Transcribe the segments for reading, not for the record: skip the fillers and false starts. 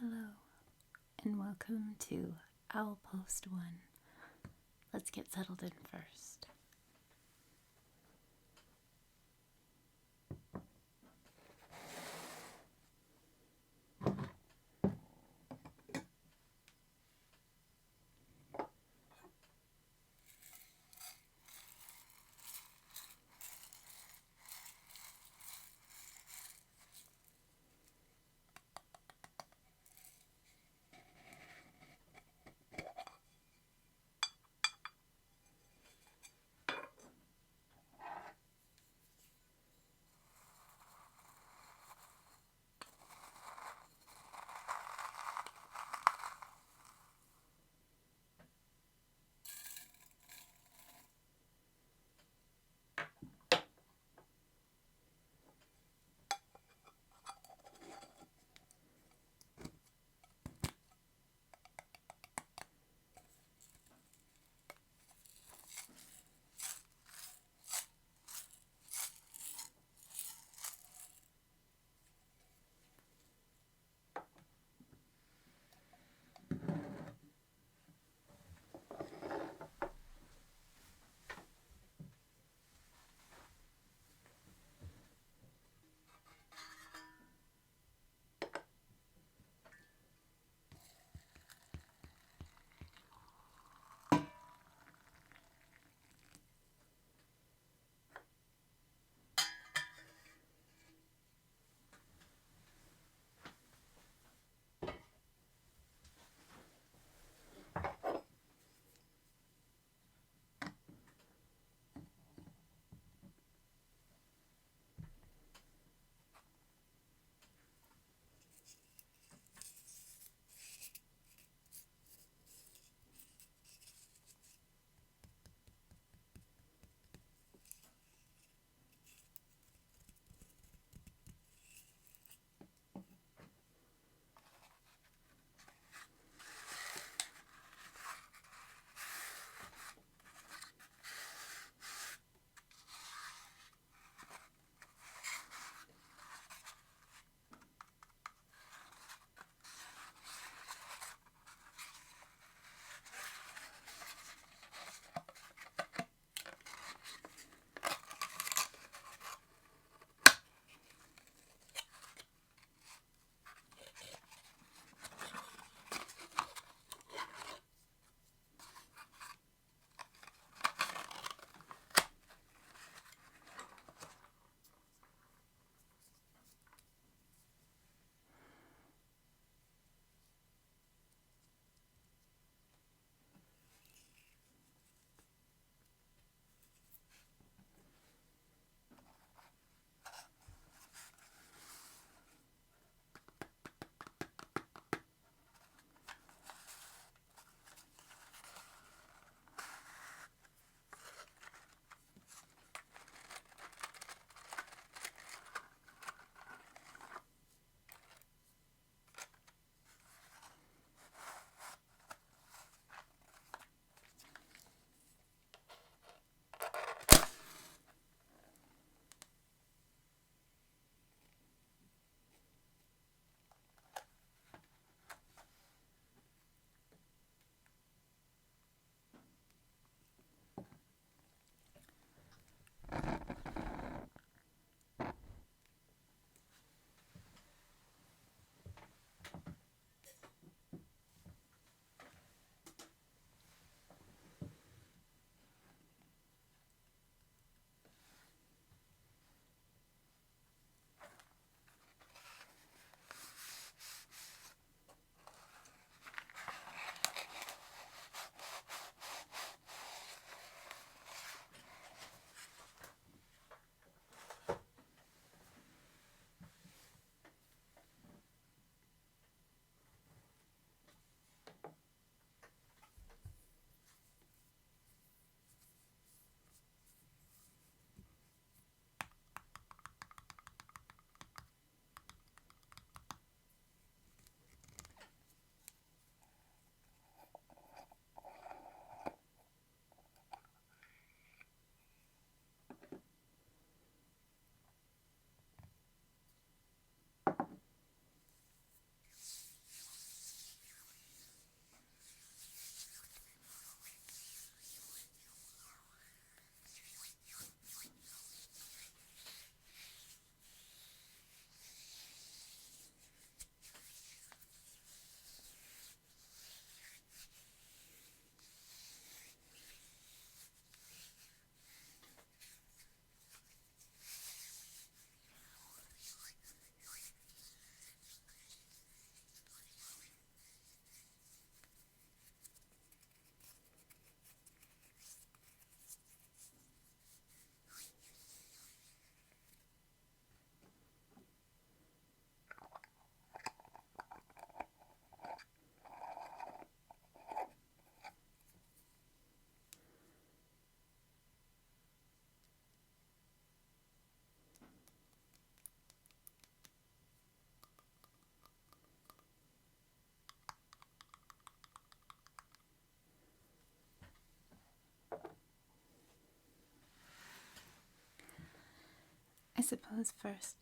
Hello, and welcome to Post 1. Let's get settled in first. I suppose first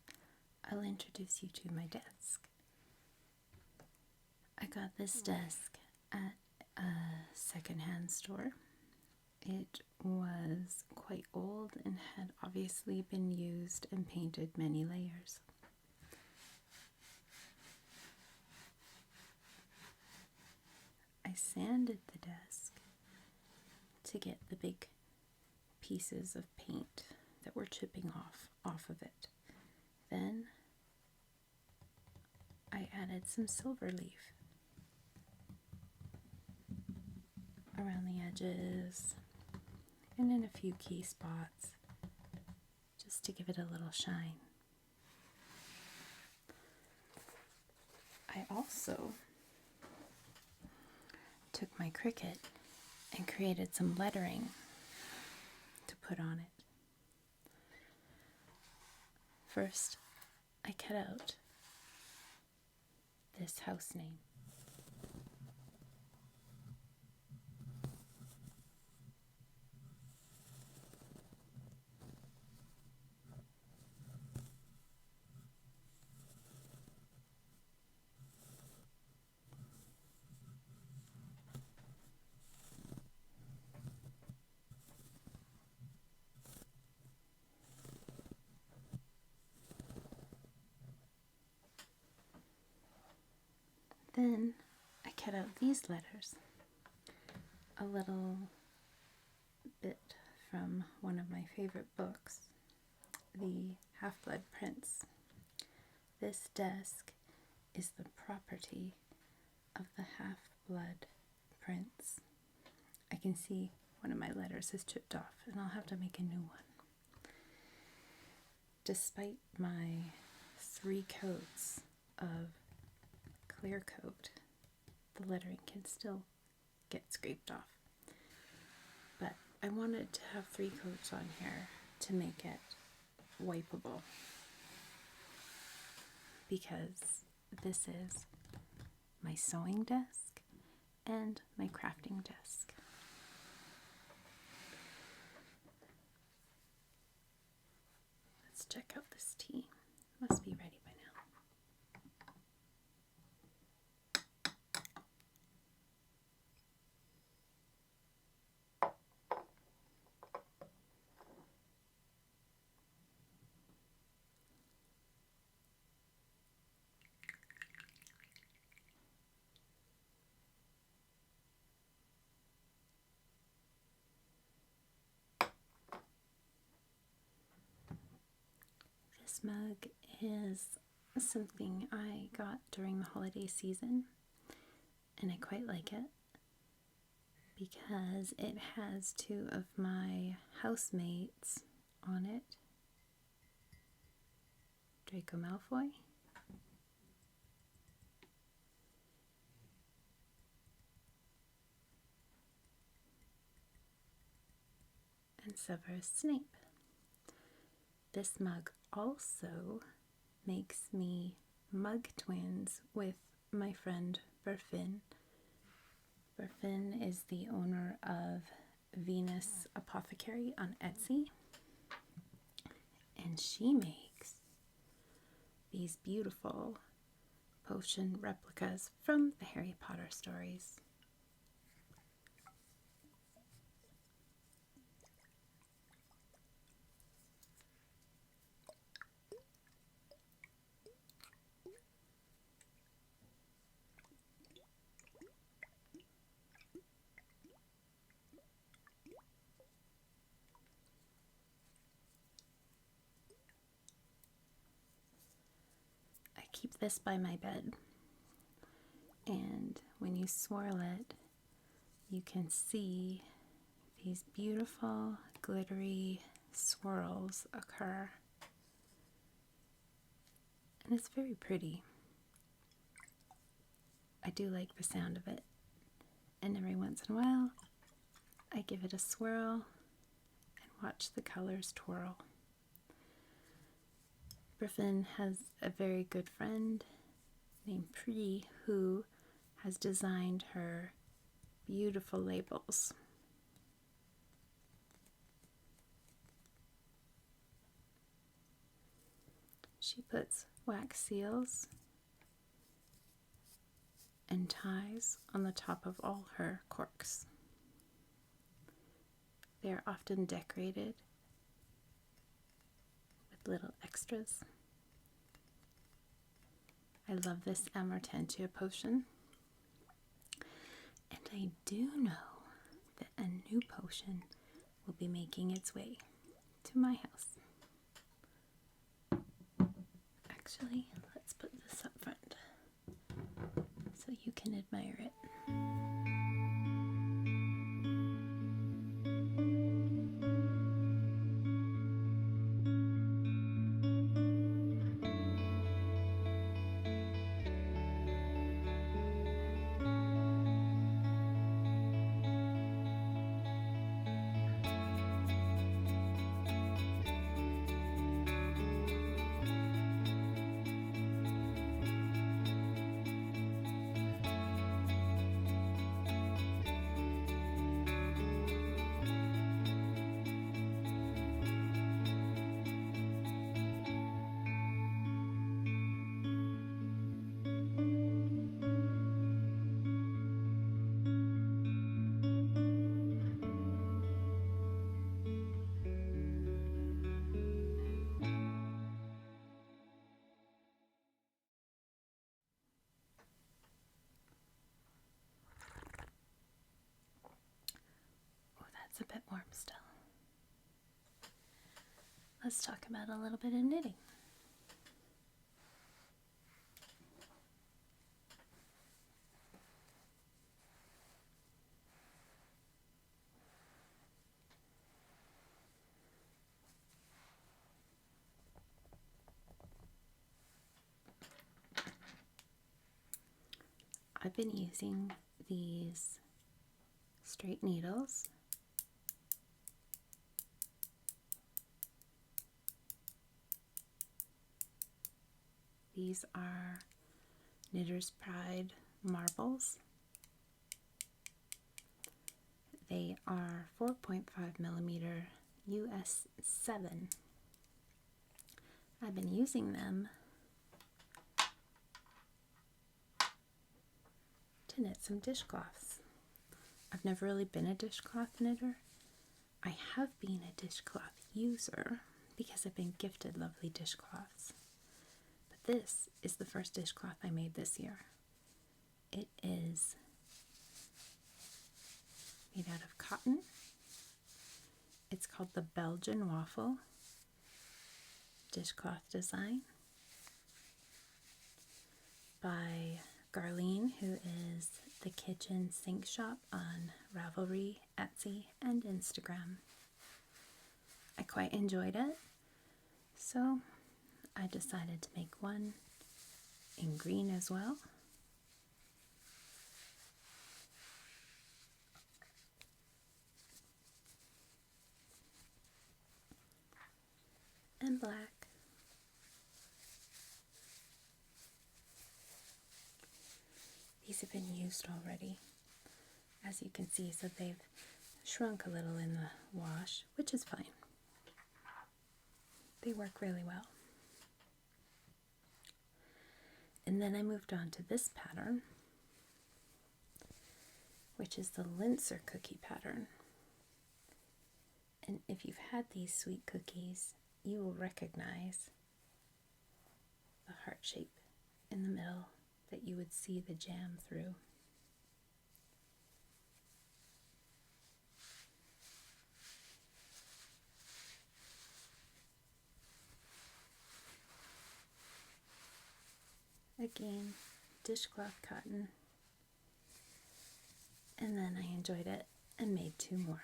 I'll introduce you to my desk. I got this desk at a secondhand store. It was quite old and had obviously been used and painted many layers. I sanded the desk to get the big pieces of paint that were chipping off of it. Then I added some silver leaf around the edges and in a few key spots just to give it a little shine. I also took my Cricut and created some lettering to put on it. First, I cut out this house name. Then I cut out these letters, a little bit from one of my favorite books, The Half-Blood Prince. This desk is the property of the Half-Blood Prince. I can see one of my letters is chipped off and I'll have to make a new one. Despite my 3 coats of clear coat, the lettering can still get scraped off. But I wanted to have 3 coats on here to make it wipeable, because this is my sewing desk and my crafting desk. Let's check out this tea. Must be ready by now. This mug is something I got during the holiday season, and I quite like it because it has 2 of my housemates on it. Draco Malfoy and Severus Snape. This mug also makes me mug twins with my friend Burfin. Burfin is the owner of Venus Apothecary on Etsy, and she makes these beautiful potion replicas from the Harry Potter stories. I keep this by my bed, and when you swirl it, you can see these beautiful glittery swirls occur, and it's very pretty. I do like the sound of it, and every once in a while I give it a swirl and watch the colors twirl. Griffin has a very good friend named Pri who has designed her beautiful labels. She puts wax seals and ties on the top of all her corks. They are often decorated with little extras. I love this Amortentia potion, and I do know that a new potion will be making its way to my house. Actually, let's put this up front so you can admire it. A bit warm still. Let's talk about a little bit of knitting. I've been using these straight needles. These are Knitter's Pride marbles. They are 4.5 millimeter US 7. I've been using them to knit some dishcloths. I've never really been a dishcloth knitter. I have been a dishcloth user because I've been gifted lovely dishcloths. This is the first dishcloth I made this year. It is made out of cotton. It's called the Belgian Waffle dishcloth design by Garlene, who is the kitchen sink shop on Ravelry, Etsy, and Instagram. I quite enjoyed it, so I decided to make one in green as well. And black. These have been used already, as you can see, so they've shrunk a little in the wash, which is fine. They work really well. And then I moved on to this pattern, which is the Linzer cookie pattern. And if you've had these sweet cookies, you will recognize the heart shape in the middle that you would see the jam through. Again, dishcloth cotton, and then I enjoyed it and made two more.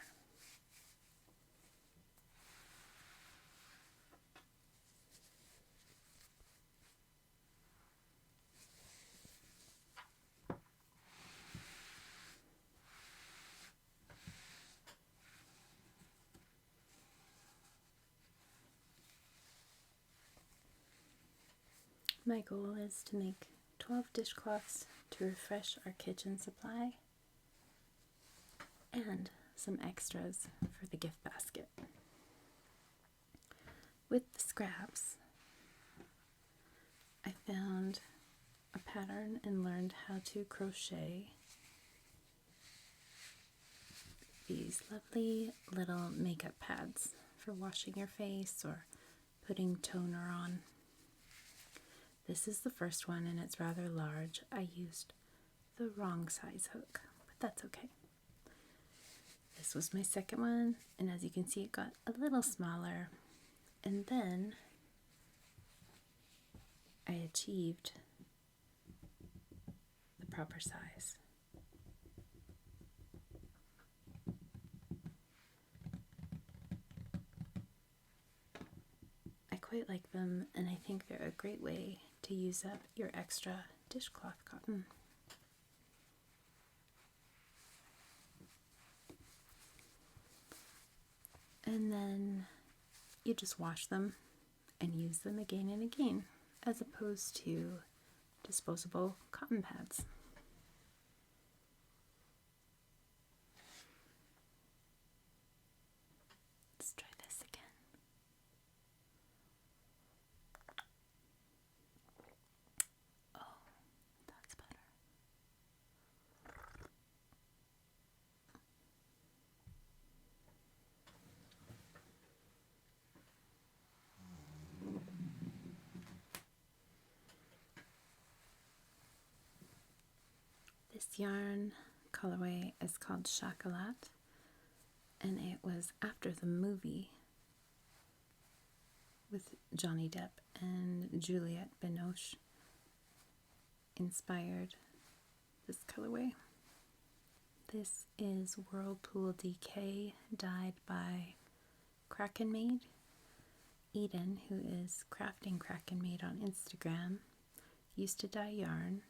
My goal is to make 12 dishcloths to refresh our kitchen supply and some extras for the gift basket. With the scraps, found a pattern and learned how to crochet these lovely little makeup pads for washing your face or putting toner on. This is the first one and it's rather large. I used the wrong size hook, but that's okay. This was my second one, and as you can see, it got a little smaller, and then I achieved the proper size. I quite like them, and I think they're a great way to use up your extra dishcloth cotton. And then you just wash them and use them again and again, as opposed to disposable cotton pads. Let's try this again. Oh, that's better. This yarn colorway is called Chocolat, and it was after the movie with Johnny Depp and Juliette Binoche inspired this colorway. This is Whirlpool DK, dyed by Kraken Maid. Eden, who is Crafting Kraken Maid on Instagram, used to dye yarn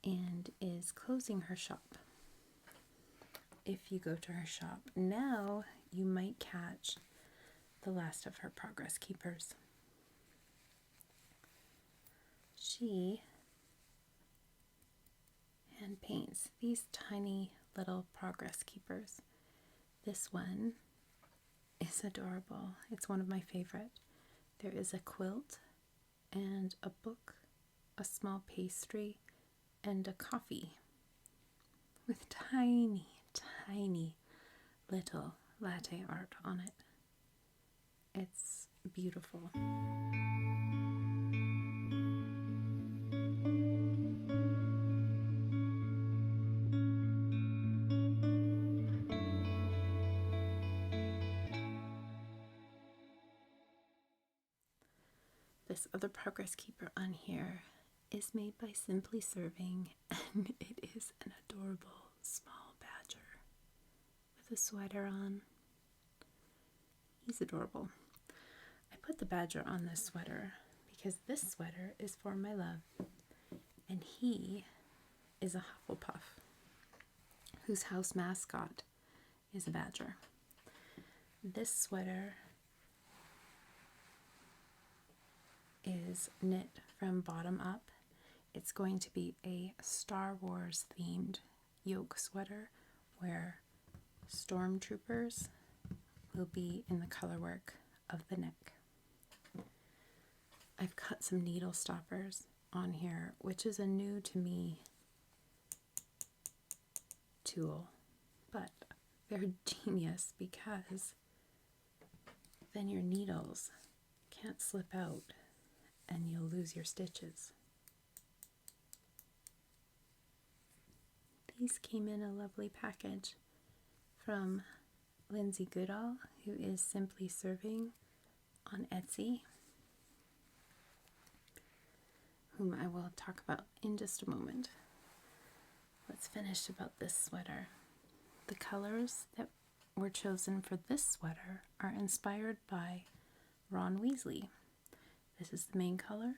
and is closing her shop. If you go to her shop now, you might catch the last of her progress keepers. She hand paints these tiny little progress keepers. This one is adorable. It's one of my favorite. There is a quilt and a book, a small pastry, and a coffee with tiny, tiny little latte art on it. It's beautiful. This other progress keeper on here is made by Simply Serving, and it is an adorable small badger with a sweater on. He's adorable. I put the badger on this sweater because this sweater is for my love, and he is a Hufflepuff whose house mascot is a badger. This sweater is knit from bottom up. It's going to be a Star Wars themed yoke sweater where stormtroopers will be in the colorwork of the neck. I've cut some needle stoppers on here, which is a new to me tool, but they're genius because then your needles can't slip out and you'll lose your stitches. These came in a lovely package from Lindsay Goodall, who is Simply Serving on Etsy, whom I will talk about in just a moment. Let's finish about this sweater. The colors that were chosen for this sweater are inspired by Ron Weasley. This is the main color.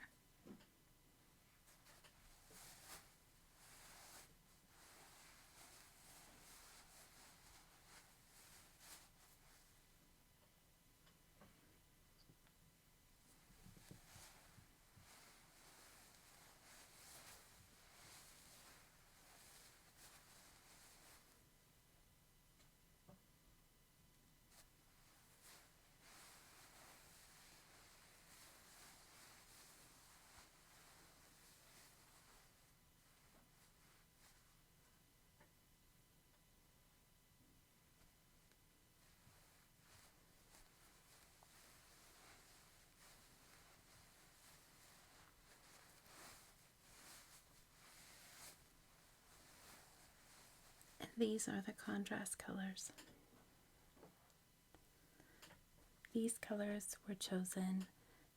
these are the contrast colors. These colors were chosen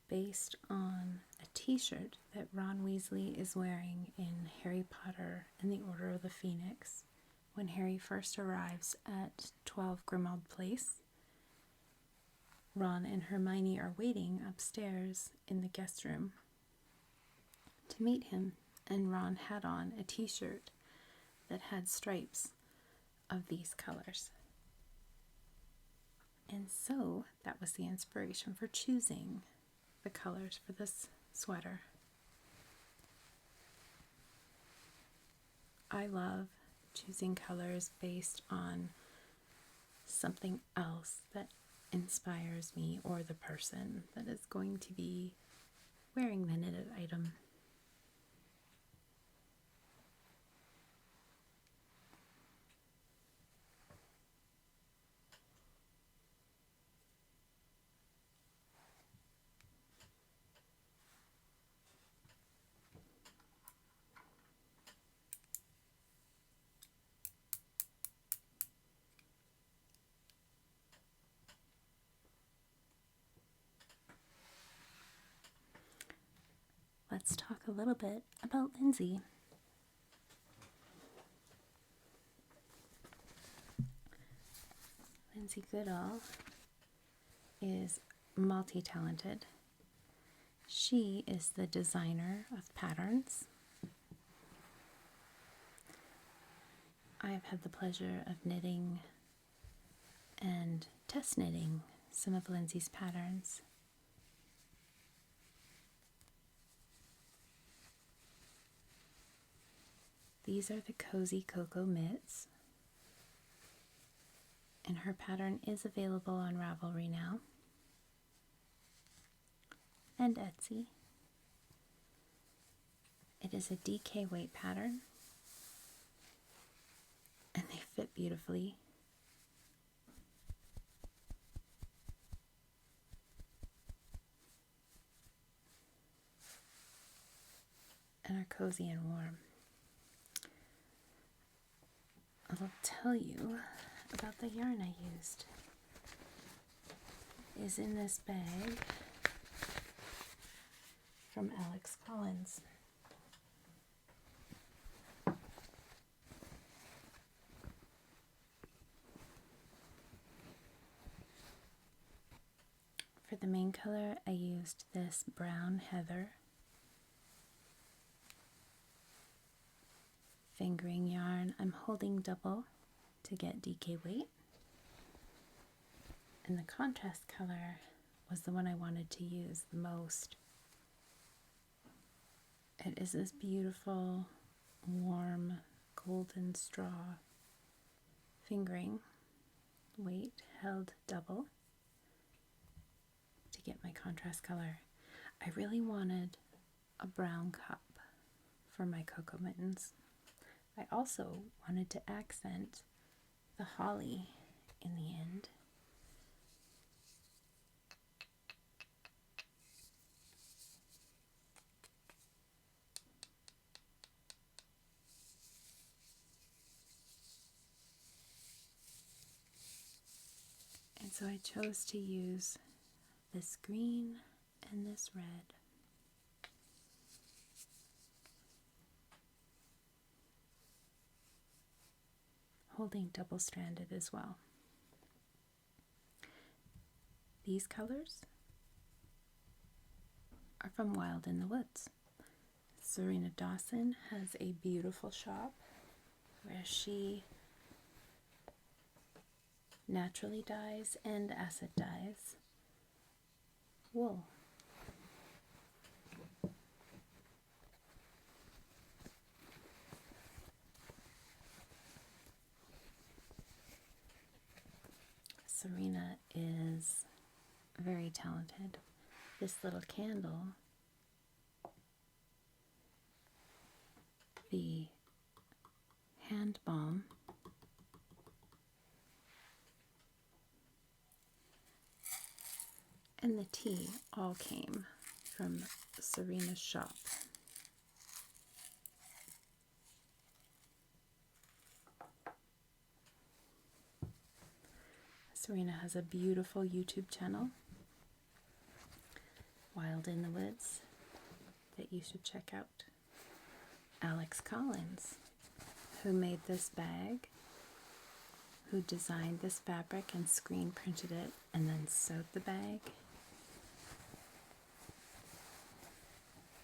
based on a t-shirt that Ron Weasley is wearing in Harry Potter and the Order of the Phoenix when Harry first arrives at 12 Grimmauld Place. Ron and Hermione are waiting upstairs in the guest room to meet him, and Ron had on a t-shirt that had stripes of these colors. And so that was the inspiration for choosing the colors for this sweater. I love choosing colors based on something else that inspires me or the person that is going to be wearing the knitted item. Let's talk a little bit about Lindsay. Lindsay Goodall is multi-talented. She is the designer of patterns. I have had the pleasure of knitting and test knitting some of Lindsay's patterns. These are the Cozy Cocoa Mitts, and her pattern is available on Ravelry now and Etsy. It is a DK weight pattern, and they fit beautifully. And are cozy and warm. I'll tell you about the yarn I used. It is in this bag from Alex Collins. For the main color, I used this brown heather fingering yarn. I'm holding double to get DK weight. And the contrast color was the one I wanted to use the most. It is this beautiful, warm, golden straw fingering, weight held double to get my contrast color. I really wanted a brown cup for my cocoa mittens. I also wanted to accent the holly in the end. And so I chose to use this green and this red. Holding double-stranded as well. These colors are from Wild in the Woods. Serena Dawson has a beautiful shop where she naturally dyes and acid dyes wool. Serena is very talented. This little candle, the hand balm, and the tea all came from Serena's shop. Serena has a beautiful YouTube channel, Wild in the Woods, that you should check out. Alex Collins, who made this bag, who designed this fabric and screen printed it and then sewed the bag,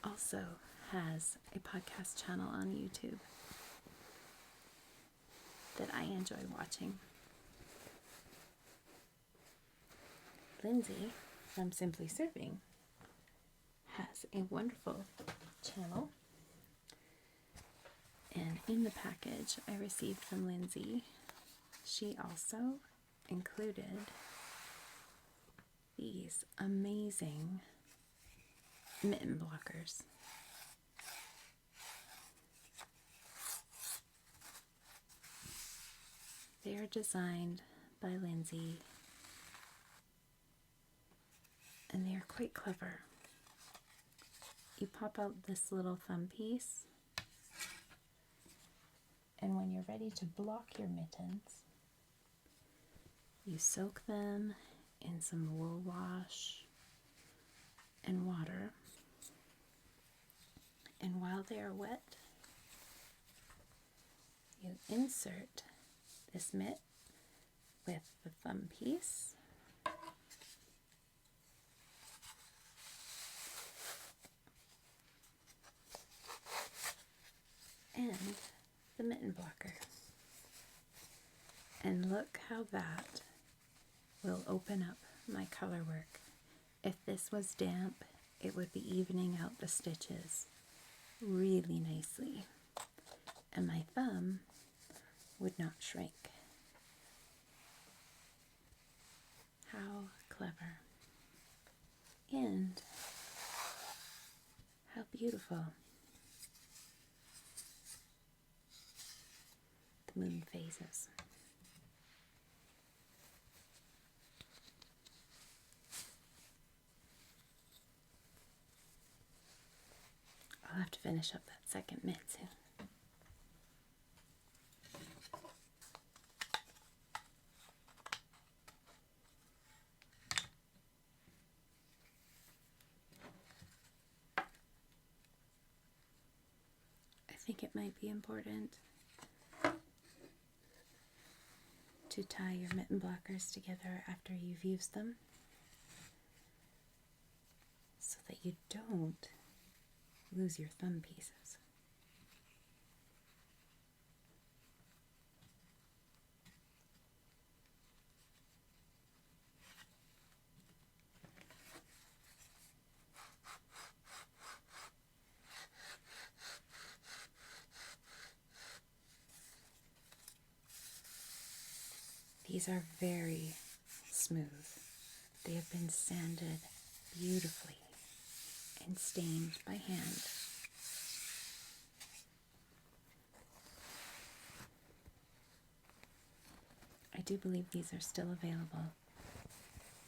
also has a podcast channel on YouTube that I enjoy watching. Lindsay from Simply Serving has a wonderful channel, and in the package I received from Lindsay, she also included these amazing mitten blockers. They are designed by Lindsay, and they are quite clever. You pop out this little thumb piece, and when you're ready to block your mittens, you soak them in some wool wash and water, and while they are wet, you insert this mitt with the thumb piece and the mitten blocker. And look how that will open up my color work. If this was damp, it would be evening out the stitches really nicely, and my thumb would not shrink. How clever. And how beautiful. The moon phases. I'll have to finish up that second mitt soon. I think it might be important to tie your mitten blockers together after you've used them so that you don't lose your thumb pieces. These are very smooth. They have been sanded beautifully and stained by hand. I do believe these are still available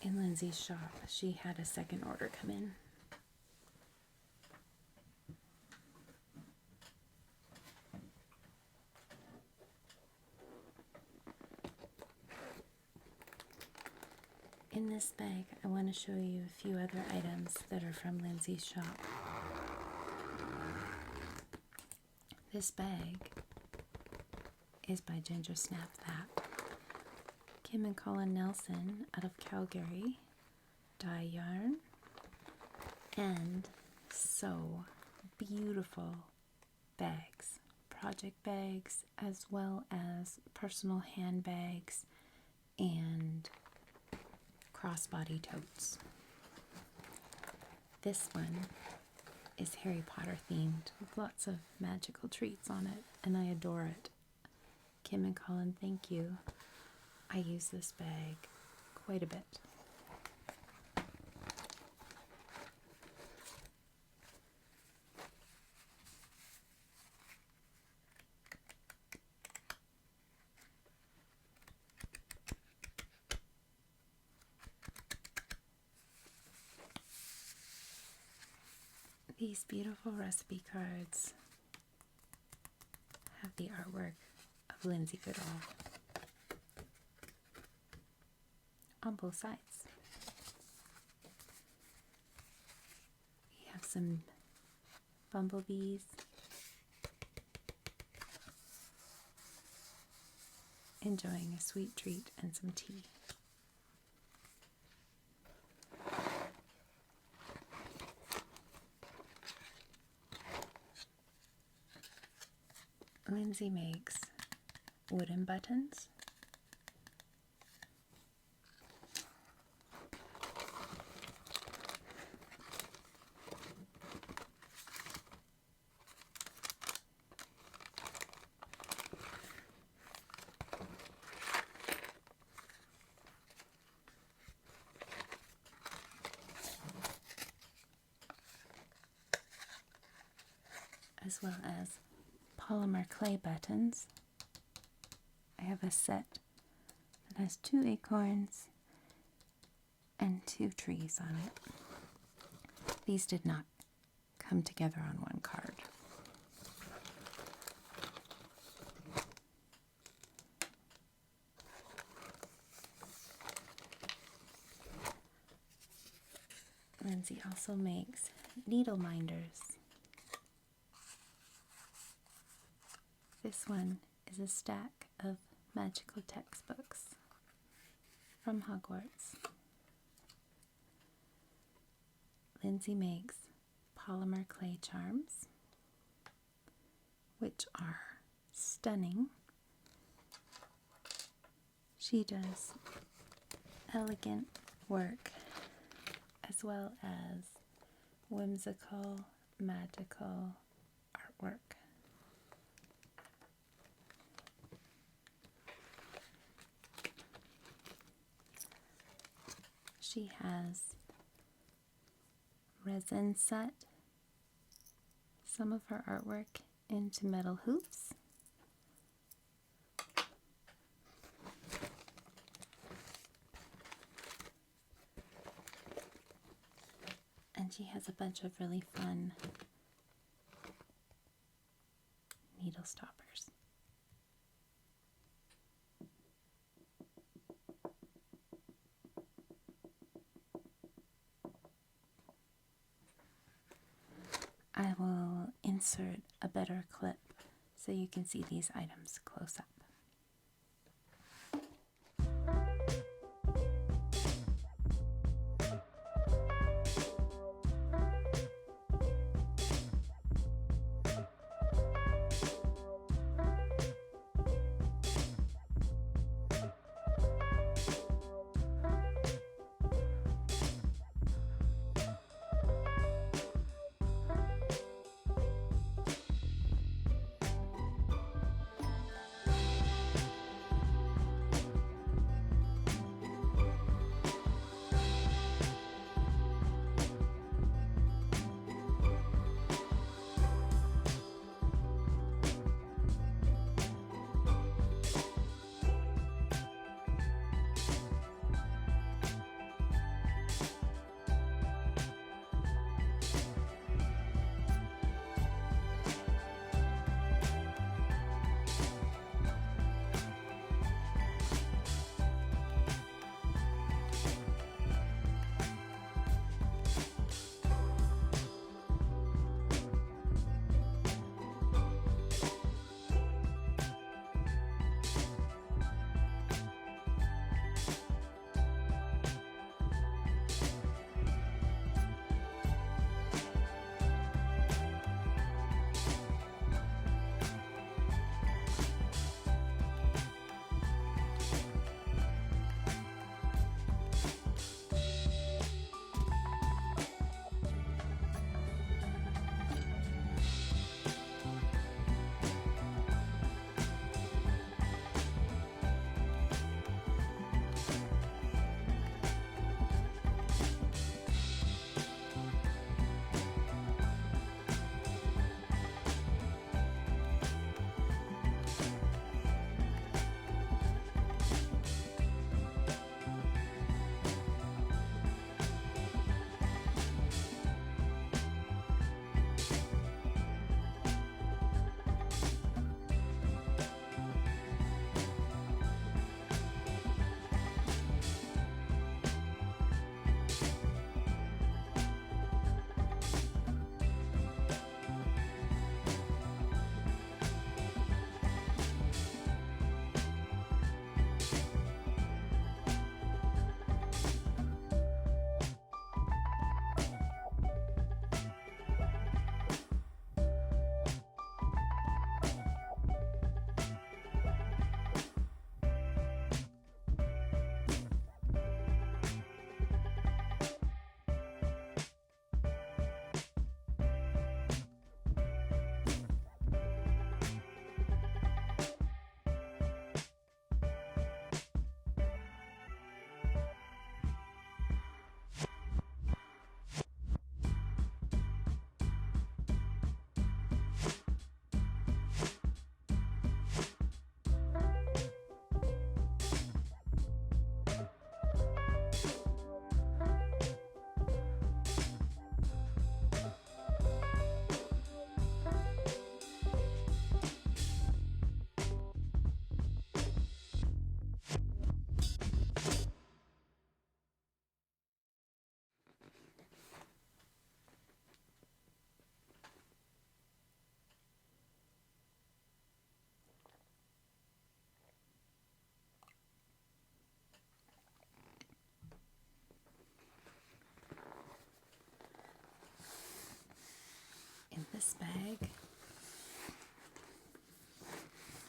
in Lindsay's shop. She had a second order come in. In this bag, I want to show you a few other items that are from Lindsay's shop. This bag is by Ginger Snap That. Kim and Colin Nelson out of Calgary dye yarn, and sew beautiful bags, project bags, as well as personal handbags and crossbody totes. This one is Harry Potter themed with lots of magical treats on it, and I adore it. Kim and Colin, thank you. I use this bag quite a bit. These beautiful recipe cards have the artwork of Lindsay Goodall. on both sides. We have some bumblebees, enjoying a sweet treat and some tea. Lindsay makes wooden buttons. As well as polymer clay buttons. I have a set that has 2 acorns and 2 trees on it. These did not come together on one card. Lindsay also makes needle minders. This one is a stack of magical textbooks from Hogwarts. Lindsay makes polymer clay charms, which are stunning. She does elegant work as well as whimsical, magical artwork. She has resin set some of her artwork into metal hoops. And she has a bunch of really fun needle stoppers. I will insert a better clip so you can see these items close up.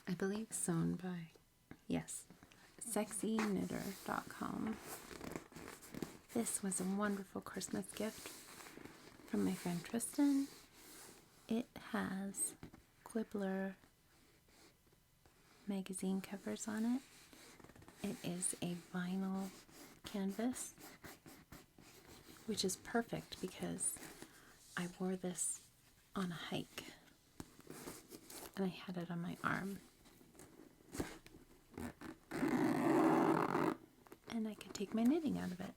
I believe sewn by, yes, sexyknitter.com. This was a wonderful Christmas gift from my friend Tristan. It has Quibbler magazine covers on it. It is a vinyl canvas, which is perfect because I wore this on a hike and I had it on my arm. And I could take my knitting out of it.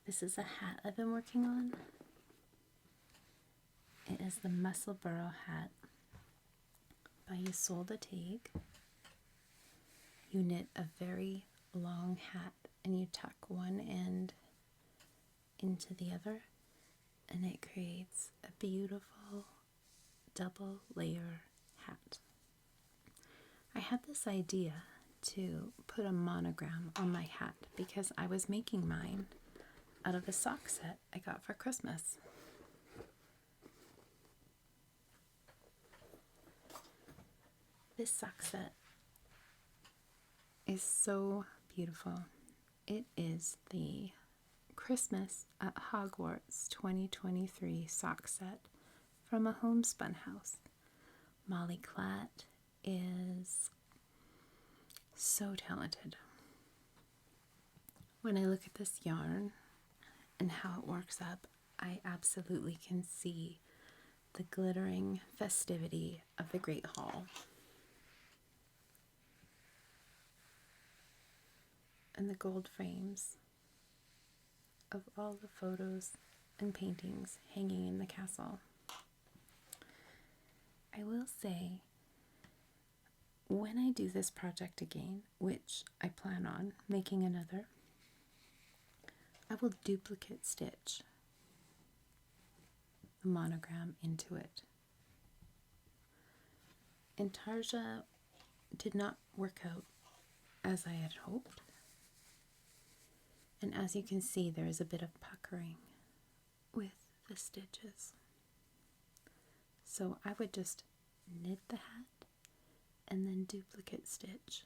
This is a hat I've been working on. It is the Musselburgh hat by Isolde Teague. You knit a very long hat and you tuck one end into the other, and it creates a beautiful double layer hat. I had this idea to put a monogram on my hat because I was making mine out of a sock set I got for Christmas. This sock set is so beautiful. It is the Christmas at Hogwarts 2023 sock set from a homespun house. Molly Klatt is so talented. When I look at this yarn and how it works up, I absolutely can see the glittering festivity of the Great Hall. And the gold frames of all the photos and paintings hanging in the castle. I will say, when I do this project again, which I plan on making another, I will duplicate stitch the monogram into it. Intarsia did not work out as I had hoped. And as you can see, there is a bit of puckering with the stitches. So I would just knit the hat and then duplicate stitch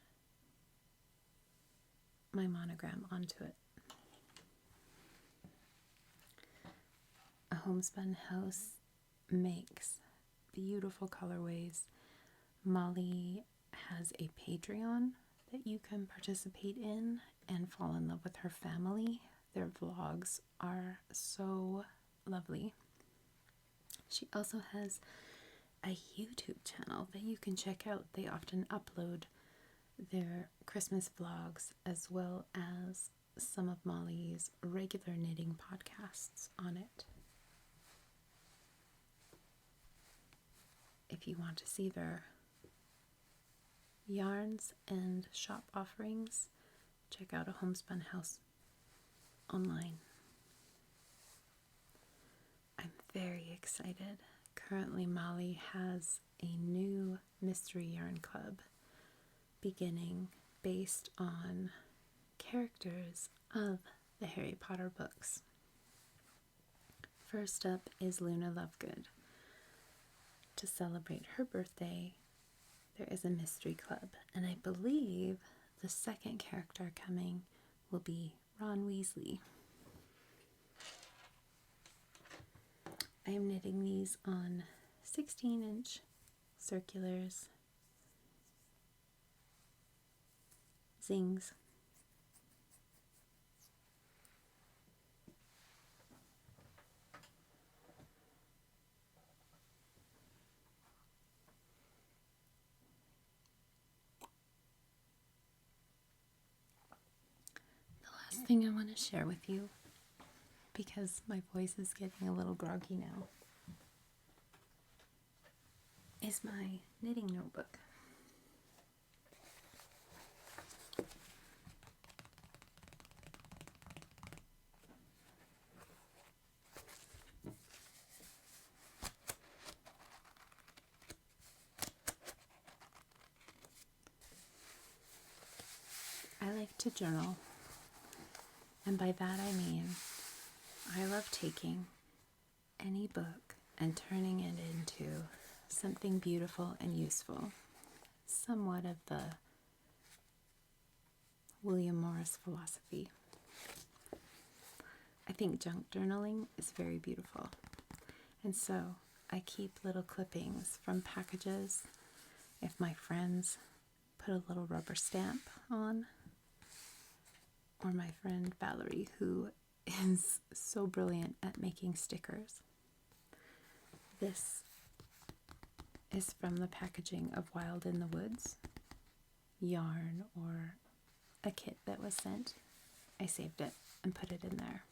my monogram onto it. A homespun house makes beautiful colorways. Molly has a Patreon that you can participate in and fall in love with her family. Their vlogs are so lovely. She also has a YouTube channel that you can check out. They often upload their Christmas vlogs as well as some of Molly's regular knitting podcasts on it. If you want to see their yarns and shop offerings, check out a homespun house online. I'm very excited. Currently, Molly has a new mystery yarn club beginning based on characters of the Harry Potter books. First up is Luna Lovegood. To celebrate her birthday, there is a mystery club, and I believe the second character coming will be Ron Weasley. I am knitting these on 16-inch circulars, zings. The last thing I want to share with you, because my voice is getting a little groggy now, is my knitting notebook. I like to journal, and by that I mean I love taking any book and turning it into something beautiful and useful, somewhat of the William Morris philosophy. I think junk journaling is very beautiful, and so I keep little clippings from packages. If my friends put a little rubber stamp on, or my friend Valerie, who is so brilliant at making stickers. This is from the packaging of Wild in the Woods yarn, or a kit that was sent. I saved it and put it in there.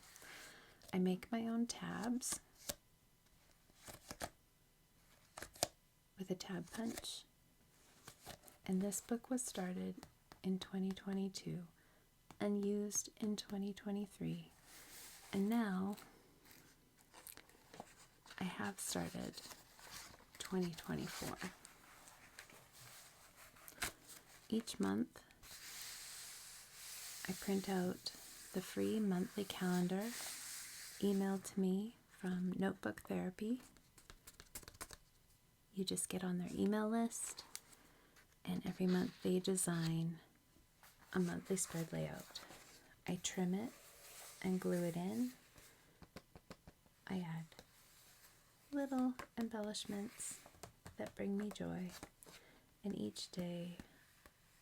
I make my own tabs with a tab punch, and this book was started in 2022 and used in 2023, and now I have started 2024. Each month I print out the free monthly calendar emailed to me from Notebook Therapy. You just get on their email list, and every month they design a monthly spread layout. I trim it and glue it in. I add little embellishments that bring me joy, and each day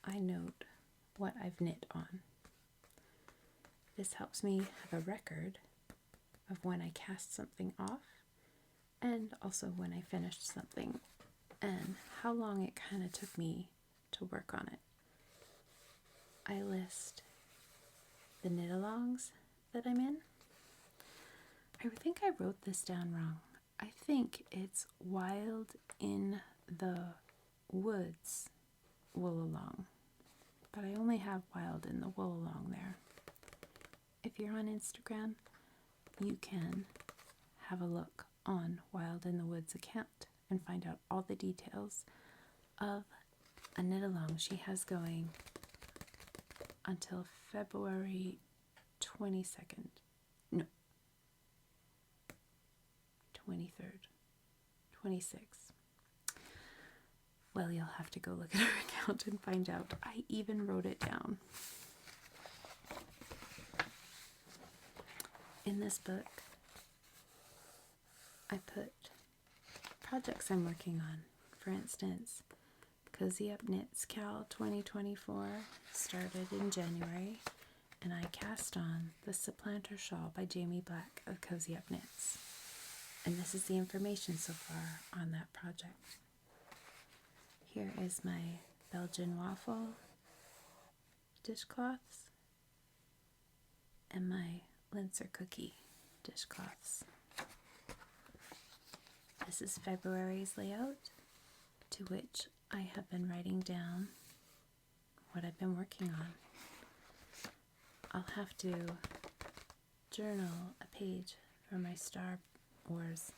I note what I've knit on. This helps me have a record of when I cast something off, and also when I finished something, and how long it kind of took me to work on it. I list the knit-alongs that I'm in. I think I wrote this down wrong. I think it's Wild in the Woods wool-along, but I only have Wild in the wool-along there. If you're on Instagram, you can have a look on Wild in the Woods account and find out all the details of a knit-along she has going until February 22nd. No. 23rd. 26th. Well, you'll have to go look at her account and find out. I even wrote it down. In this book, I put projects I'm working on. For instance, Cozy Up Knits Cal 2024 started in January, and I cast on the Supplanter Shawl by Jamie Black of Cozy Up Knits. And this is the information so far on that project. Here is my Belgian waffle dishcloths and my Linzer cookie dishcloths. This is February's layout, to which I have been writing down what I've been working on. I'll have to journal a page for my Star Wars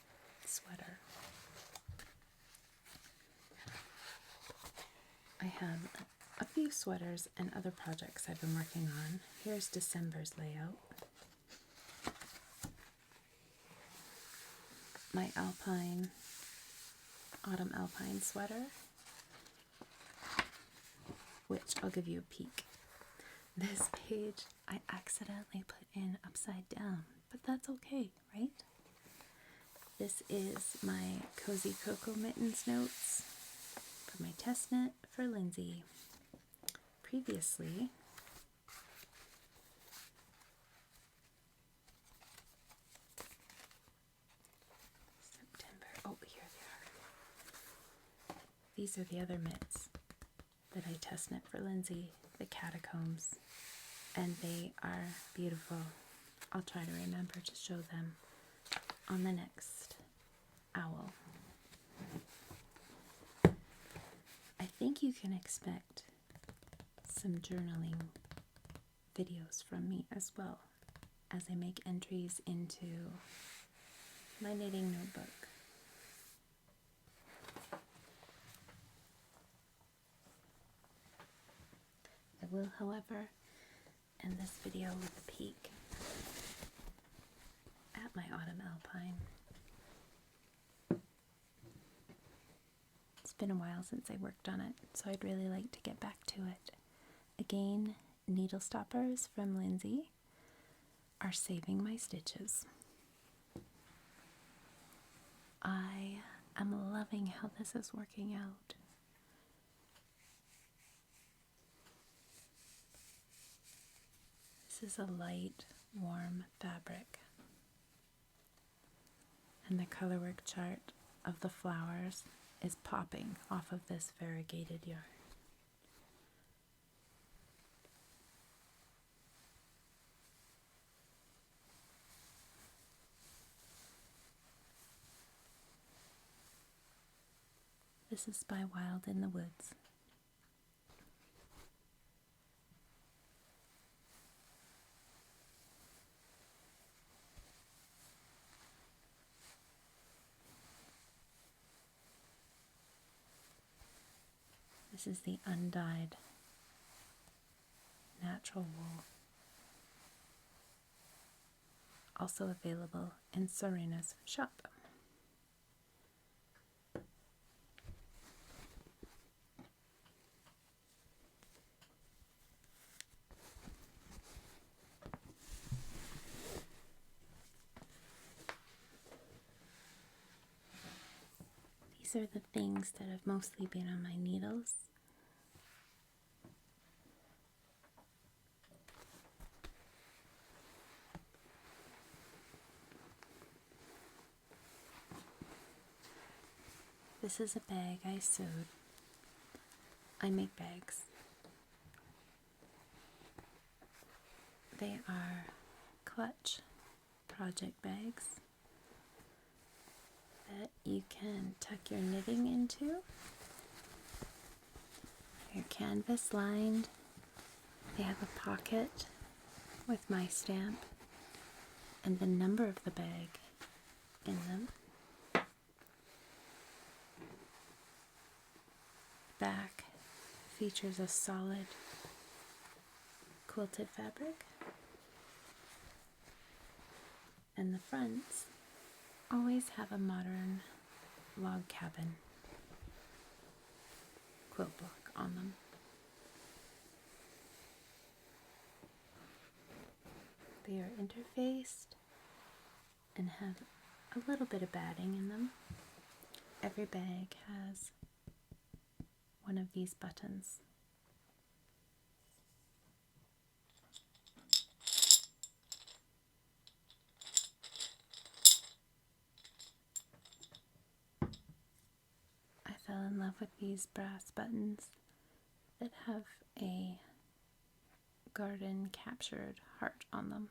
sweater. I have a few sweaters and other projects I've been working on. Here's December's layout. My autumn alpine sweater, which I'll give you a peek. This page I accidentally put in upside down, but that's okay, right? This is my Cozy Cocoa Mittens notes for my test knit for Lindsay. Previously, here they are. These are the other mitts that I test knit for Lindsay, the Catacombs, and they are beautiful. I'll try to remember to show them on the next owl. I think you can expect some journaling videos from me as well, as I make entries into my knitting notebook. I will, however, end this video with a peek at my autumn alpine. been a while since I worked on it, so I'd really like to get back to it. Again, needle stoppers from Lindsay are saving my stitches. I am loving how this is working out. This is a light, warm fabric, and the colorwork chart of the flowers is popping off of this variegated yarn. This is by Wild in the Woods. This is the undyed natural wool. Also available in Serena's shop. These are the things that have mostly been on my needles. This is a bag I sewed. I make bags. They are clutch project bags that you can tuck your knitting into. They're canvas lined. They have a pocket with my stamp and the number of the bag in them. Back features a solid quilted fabric, and the fronts always have a modern log cabin quilt block on them. They are interfaced and have a little bit of batting in them. Every bag has one of these buttons. I fell in love with these brass buttons that have a garden captured heart on them.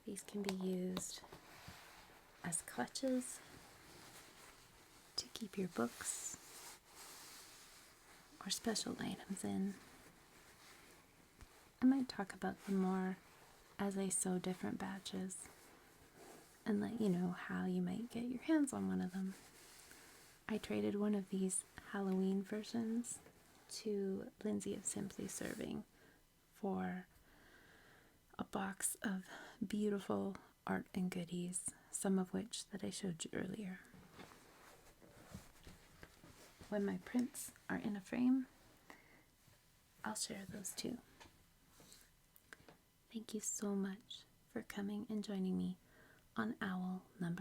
These can be used as clutches to keep your books or special items in. I might talk about them more as I sew different batches and let you know how you might get your hands on one of them. I traded one of these Halloween versions to Lindsay of Simply Serving for a box of beautiful art and goodies, some of which that I showed you earlier. When my prints are in a frame, I'll share those too. Thank you so much for coming and joining me on Owl #1.